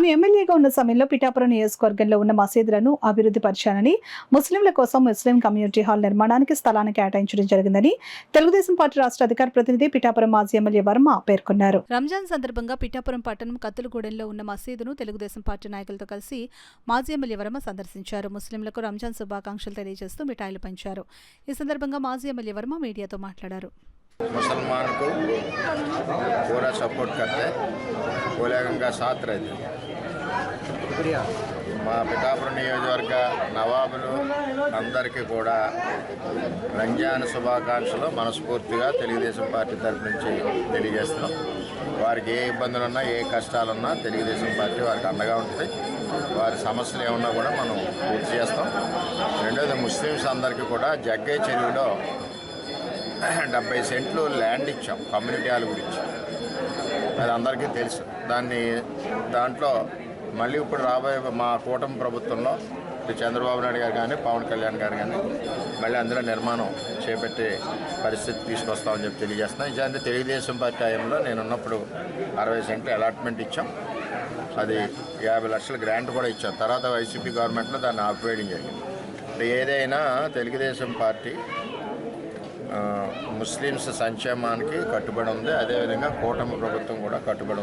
తాను ఎమ్మెల్యేగా ఉన్న సమయంలో పిఠాపురం నియోజకవర్గంలో ఉన్న మసీదులను అభివృద్ధి పరిచానని, ముస్లింల కోసం ముస్లిం కమ్యూనిటీ హాల్ నిర్మాణానికి స్థలాన్ని కేటాయించడం జరిగిందని తెలుగుదేశం పార్టీ రాష్ట్ర అధికార ప్రతినిధి పిఠాపురం మాజీ ఎమ్మెల్యే వర్మ పేర్కొన్నారు. రంజాన్ సందర్భంగా పిఠాపురం పట్టణం కత్తులగూడెంలో ఉన్న మసీదును తెలుగుదేశం పార్టీ నాయకులతో కలిసి మాజీ ఎమ్మెల్యే వర్మ సందర్శించారు. ముస్లింలకు రంజాన్ శుభాకాంక్షలు తెలియజేస్తూ మిఠాయిలు పంచారు. ఈ సందర్భంగా మాజీ ఎమ్మెల్యే వర్మ మీడియాతో మాట్లాడారు. मुसलमान को पूरा सपोर्ट करते बोलेगा साथ रहते మా పిఠాపురం నియోజకవర్గ నవాబులు అందరికీ కూడా రంజాన్ శుభాకాంక్షలు మనస్ఫూర్తిగా తెలుగుదేశం పార్టీ తరఫు నుంచి తెలియజేస్తున్నాం. వారికి ఏ ఇబ్బందులు ఉన్నా, ఏ కష్టాలున్నా తెలుగుదేశం పార్టీ వారికి అండగా ఉంటుంది. వారి సమస్యలు ఏమన్నా కూడా మనం పూర్తి చేస్తాం. రెండోది, ముస్లిమ్స్ అందరికీ కూడా జగ్గై చెరువులో 70 సెంట్లు ల్యాండ్ ఇచ్చాం కమ్యూనిటీ హాల్ గురించి. అది అందరికీ తెలుసు. దాంట్లో మళ్ళీ ఇప్పుడు రాబోయే మా కూటమి ప్రభుత్వంలో చంద్రబాబు నాయుడు గారు కానీ, పవన్ కళ్యాణ్ గారు కానీ మళ్ళీ అందులో నిర్మాణం చేపట్టే పరిస్థితి తీసుకొస్తామని చెప్పి తెలియజేస్తున్నాం. ఇదంటే తెలుగుదేశం పార్టీ హయాంలో నేనున్నప్పుడు 60 సెంట్లు అలాట్మెంట్ ఇచ్చాం. అది 50 లక్షల గ్రాంట్ కూడా ఇచ్చాం. తర్వాత వైసీపీ గవర్నమెంట్లో దాన్ని ఆపేయడం జరిగింది. ఏదైనా తెలుగుదేశం పార్టీ ముస్లిమ్స్ సంక్షేమానికి కట్టుబడి ఉంది. అదేవిధంగా కూటమి ప్రభుత్వం కూడా కట్టుబడి ఉంది.